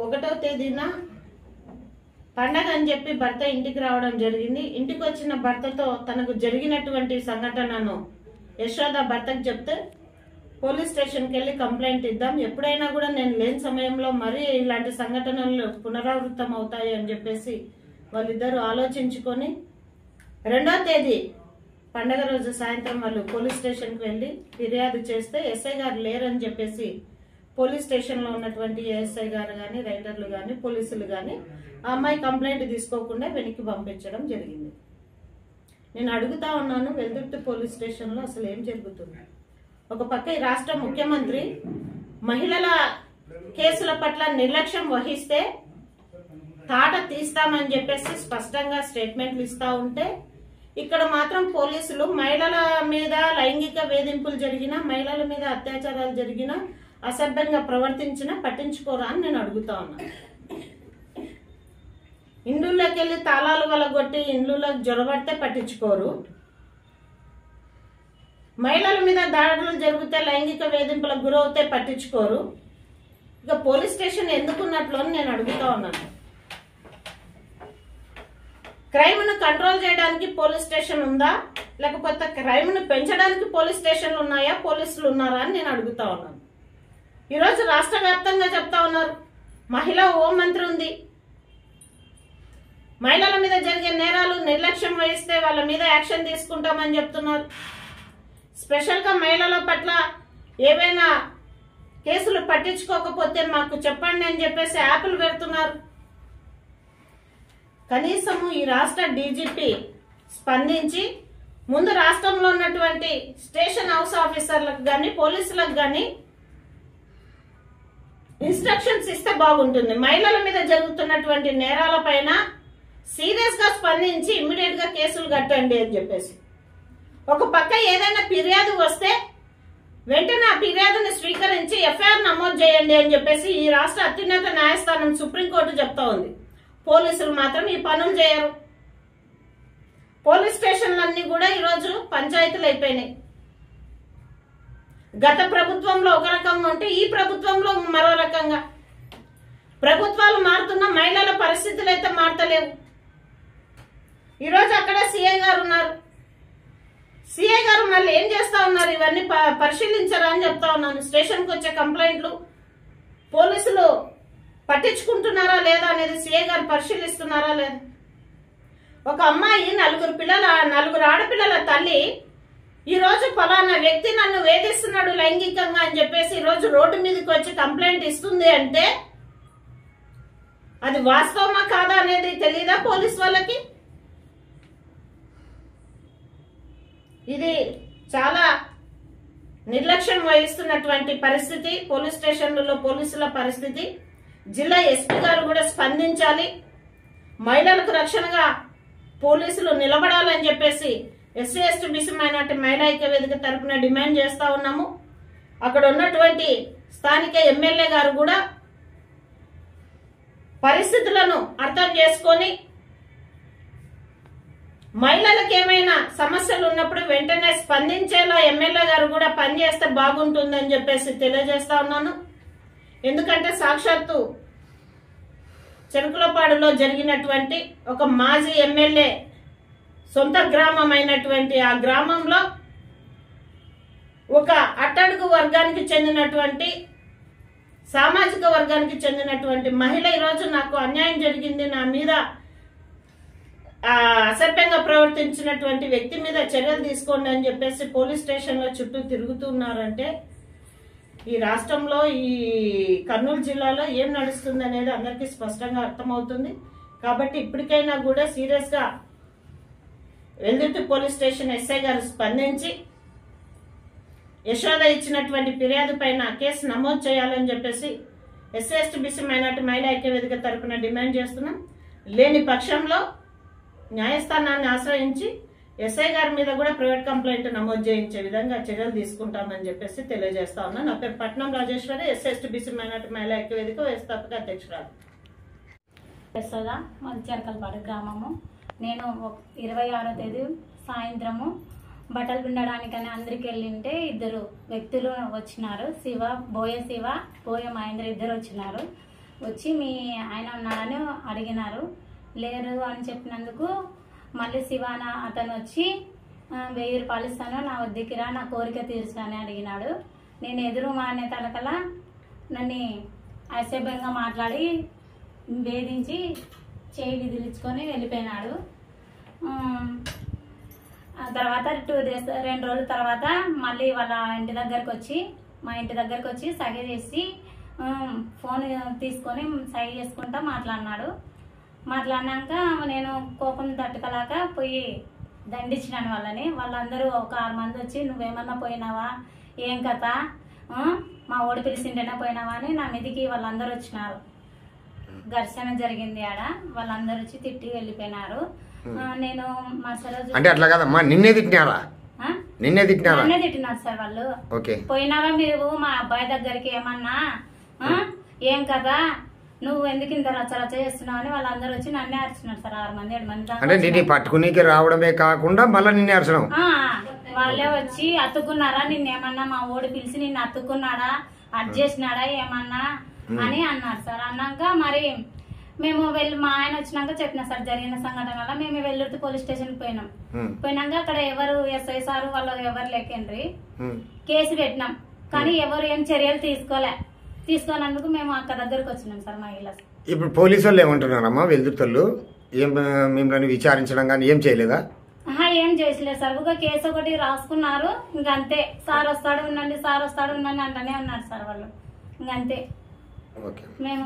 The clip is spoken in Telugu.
1వ తేదీన పండగ అని చెప్పి భర్త ఇంటికి రావడం జరిగింది. ఇంటికి వచ్చిన భర్తతో తనకు జరిగినటువంటి సంఘటనను యశోద భర్తకు చెప్తే పోలీస్ స్టేషన్కి వెళ్ళి కంప్లైంట్ ఇద్దాం, ఎప్పుడైనా కూడా నేను లేని సమయంలో మరీ ఇలాంటి సంఘటనలు పునరావృతం అవుతాయి అని చెప్పేసి వాళ్ళిద్దరూ ఆలోచించుకొని 2వ తేదీ పండగ రోజు సాయంత్రం వాళ్ళు పోలీస్ స్టేషన్కి వెళ్ళి ఫిర్యాదు చేస్తే ఎస్ఐ గారు లేరని చెప్పేసి పోలీస్ స్టేషన్లో ఉన్నటువంటి ఎస్ఐ గారు కానీ రైటర్లు కానీ పోలీసులు కానీ ఆ అమ్మాయి కంప్లైంట్ తీసుకోకుండా వెనక్కి పంపించడం జరిగింది. నేను అడుగుతా ఉన్నాను, వెల్దుర్తి పోలీస్ స్టేషన్లో అసలు ఏం జరుగుతుంది? ఒక పక్క ఈ రాష్ట్ర ముఖ్యమంత్రి మహిళల కేసుల పట్ల నిర్లక్ష్యం వహిస్తే తాట తీస్తామని చెప్పేసి స్పష్టంగా స్టేట్మెంట్లు ఇస్తా ఉంటే, ఇక్కడ మాత్రం పోలీసులు మహిళల మీద లైంగిక వేధింపులు జరిగినా, మహిళల మీద అత్యాచారాలు జరిగినా, అసభ్యంగా ప్రవర్తించినా పట్టించుకోరా అని నేను అడుగుతా ఉన్నాను. ఇండ్లలోకి వెళ్ళి తాళాలు వలగొట్టి ఇండ్లలోకి జొరబడితే పట్టించుకోరు, మహిళల మీద దాడులు జరిగితే లైంగిక వేధింపులకు గురవుతే పట్టించుకోరు, ఇక పోలీస్ స్టేషన్ ఎందుకున్నట్లు అని నేను అడుగుతా ఉన్నాను. క్రైమ్ ను కంట్రోల్ చేయడానికి పోలీస్ స్టేషన్ ఉందా, లేకపోతే క్రైమ్ ను పెంచడానికి పోలీస్ స్టేషన్లు ఉన్నాయా, పోలీసులు ఉన్నారా అని నేను అడుగుతా ఉన్నాను. ఈరోజు రాష్ట్ర వ్యాప్తంగా చెప్తా ఉన్నారు, మహిళా హోంమంత్రి ఉంది, మహిళల మీద జరిగే నేరాలు నిర్లక్ష్యం వహిస్తే వాళ్ళ మీద యాక్షన్ తీసుకుంటామని చెప్తున్నారు. స్పెషల్ గా మహిళల పట్ల ఏవైనా కేసులు పట్టించుకోకపోతే మాకు చెప్పండి అని చెప్పేసి యాప్లు పెడుతున్నారు. కనీసము ఈ రాష్ట్ర డీజీపీ స్పందించి ముందు రాష్ట్రంలో ఉన్నటువంటి స్టేషన్ హౌస్ ఆఫీసర్లకు గాని పోలీసులకు గాని ఇన్స్ట్రక్షన్స్ ఇస్తే బాగుంటుంది. మహిళల మీద జరుగుతున్నటువంటి నేరాల పైన సీరియస్ గా స్పందించి ఇమ్మీడియట్ గా కేసులు కట్టండి అని చెప్పేసి, ఒక పక్క ఏదైనా ఫిర్యాదు వస్తే వెంటనే ఆ ఫిర్యాదుని స్వీకరించి ఎఫ్ఐఆర్ నమోదు చేయండి అని చెప్పేసి ఈ రాష్ట్ర అత్యున్నత న్యాయస్థానం సుప్రీంకోర్టు చెప్తా ఉంది. పోలీసులు మాత్రం ఈ పనులు చేయరు. పోలీస్ స్టేషన్లన్నీ కూడా ఈరోజు పంచాయతీలు అయిపోయినాయి. గత ప్రభుత్వంలో ఒక రకంగా ఉంటే ఈ ప్రభుత్వంలో మరో రకంగా. ప్రభుత్వాలు మారుతున్న మహిళల పరిస్థితులు అయితే మారతలేవు. ఈరోజు అక్కడ సిఐ గారు ఉన్నారు, సిఐ గారు మళ్ళీ ఏం చేస్తా ఉన్నారు, ఇవన్నీ పరిశీలించరా అని చెప్తా ఉన్నాను. స్టేషన్కి వచ్చే కంప్లైంట్లు పోలీసులు పట్టించుకుంటున్నారా లేదా అనేది సిఐ గారు పరిశీలిస్తున్నారా లేదా? ఒక అమ్మాయి 4 ఆడపిల్లల తల్లి ఈ రోజు ఫలానా వ్యక్తి నన్ను వేధిస్తున్నాడు లైంగికంగా అని చెప్పేసి ఈ రోజు రోడ్డు మీదకి వచ్చి కంప్లైంట్ ఇస్తుంది అంటే అది వాస్తవమా కాదా అనేది తెలియదా పోలీస్ వాళ్ళకి? ఇది చాలా నిర్లక్ష్యం వహిస్తున్నటువంటి పరిస్థితి పోలీస్ స్టేషన్లలో పోలీసుల పరిస్థితి. జిల్లా ఎస్పీ గారు కూడా స్పందించాలి, మహిళలకు రక్షణగా పోలీసులు నిలబడాలని చెప్పేసి ఎస్సీ ఎస్టీ బీసీ మైనార్టీ మహిళా ఐక్య వేదిక తరపున డిమాండ్ చేస్తా ఉన్నాము. అక్కడ ఉన్నటువంటి స్థానిక ఎమ్మెల్యే గారు కూడా పరిస్థితులను అర్థం చేసుకొని మహిళలకు ఏమైనా సమస్యలు ఉన్నప్పుడు వెంటనే స్పందించేలా ఎమ్మెల్యే గారు కూడా పనిచేస్తే బాగుంటుందని చెప్పేసి తెలియజేస్తా ఉన్నాను. ఎందుకంటే సాక్షాత్తు చెరుకులపాడులో జరిగినటువంటి ఒక మాజీ ఎమ్మెల్యే సొంత గ్రామం అయినటువంటి ఆ గ్రామంలో ఒక అట్టడుగు వర్గానికి చెందినటువంటి సామాజిక వర్గానికి చెందినటువంటి మహిళ ఈరోజు నాకు అన్యాయం జరిగింది, నా మీద అసభ్యంగా ప్రవర్తించినటువంటి వ్యక్తి మీద చర్యలు తీసుకోండి అని చెప్పేసి పోలీస్ స్టేషన్లో చుట్టూ తిరుగుతున్నారంటే ఈ రాష్ట్రంలో ఈ కర్నూలు జిల్లాలో ఏం నడుస్తుంది అనేది అందరికీ స్పష్టంగా అర్థమవుతుంది. కాబట్టి ఇప్పటికైనా కూడా సీరియస్ గా వెల్దుర్తి పోలీస్ స్టేషన్ ఎస్ఐ గారు స్పందించి యశోద ఇచ్చినటువంటి ఫిర్యాదు పైన కేసు నమోదు చేయాలని చెప్పేసి ఎస్సీ ఎస్టీ బీసీ మైనార్టీ మహిళా ఐక్య వేదిక తరపున డిమాండ్ చేస్తున్నాం. లేని పక్షంలో న్యాయస్థానాన్ని ఆశ్రయించి ఎస్ఐ గారి మీద కూడా ప్రైవేట్ కంప్లైంట్ నమోదు చేయించే విధంగా చర్యలు తీసుకుంటామని చెప్పేసి తెలియజేస్తా ఉన్నా. నా పేరు పట్నం Rajeshwari, SC ST BC minority మహిళా ఐక్య వేదిక వ్యవస్థాపక అధ్యక్షురాలు. మాది చెరకలపాడు గ్రామము. నేను 26వ తేదీ సాయంత్రము బట్టలు పిండడానికని అందరికి వెళ్ళింటే 2 వ్యక్తులు వచ్చినారు. బోయ శివ, బోయ మహేంద్ర 2 వచ్చినారు. వచ్చి మీ ఆయన ఉన్నాడని అడిగినారు. లేరు అని చెప్పినందుకు మళ్ళీ శివాన అతను వచ్చి 1000 రూపాయలు ఇస్తాను, నా వద్దకి రా, నా కోరిక తీర్చు అని అడిగినాడు. నేను ఎదురు మానే తలకల నన్ను అసభ్యంగా మాట్లాడి వేధించి చేయి విదిలించుకొని వెళ్ళిపోయినాడు. ఆ తర్వాత 2 రోజుల తర్వాత మళ్ళీ వాళ్ళ ఇంటి దగ్గరకు వచ్చి మా ఇంటి దగ్గరకు వచ్చి సగ చేసి ఫోన్ తీసుకొని సైగ చేసుకుంటా మాట్లాడినాడు. మాట్లాడినాక నేను కోపం తట్టుకోలేక పోయి దండించినాను వాళ్ళందరూ ఒక 6 మంది వచ్చి నువ్వేమన్నా పోయినావా, ఏం కథ, మా ఓడి పిలిచిండేనా పోయినావా అని నా మీదికి వాళ్ళందరూ వచ్చినారు. ఘర్షణ జరిగింది ఆడ. వాళ్ళందరూ వచ్చి తిట్టి వెళ్ళిపోయినారు. నేను మరుసటి అంటే అట్లా కదమ్మా, నిన్నే తిట్టినారా? నిన్నే తిట్టినారు సార్ వాళ్ళు. పోయినావా మీరు మా అబ్బాయి దగ్గరికి, ఏమన్నా ఏం కదా, నువ్వు ఎందుకు ఇంత రచ్చ చేస్తున్నావు అని వాళ్ళందరూ వచ్చి నన్నే అరిచినారు సార్. 6 మంది 7 మంది అంటే నిన్ను పట్టుకునేకి రావడమే కాకుండా మళ్ళీ నిన్నే అరచడం. వాళ్ళే వచ్చి అత్తుకున్నారా, నిన్నేమన్నా మా ఓడి పిలిచి నిన్ను అత్తుకున్నాడా, అడ్జస్ట్ చేసినాడా ఏమన్నా అని అన్నారు సార్. అన్నాక మరి మేము మా ఆయన వచ్చినాక చెప్పిన సార్ జరిగిన సంఘటన వల్ల. మేము వెల్లుర్తి పోలీస్ స్టేషన్ పోయినాక అక్కడ ఎవరు ఎస్ఐ సార్ వాళ్ళు ఎవరు లేకండ్రి. కేసు పెట్టినాం కానీ ఎవరు ఏం చర్యలు తీసుకోనందుకు మేము అక్క దగ్గరకు వచ్చినాం సార్ మహిళ. ఇప్పుడు పోలీసు వాళ్ళు ఏమంటున్నారమ్మా? వెల్దుర్తోళ్ళు ఏం మిమ్మల్ని విచారించడం కానీ ఏం చేయలేదా? ఏం చేసలేదు సార్. ఒక కేసు ఒకటి రాసుకున్నారు, ఇంకంతే. సార్ వస్తాడు ఉండండి, సార్ వస్తాడు ఉండండి అంటనే ఉన్నారు సార్ వాళ్ళు, ఇంకంతే. మేము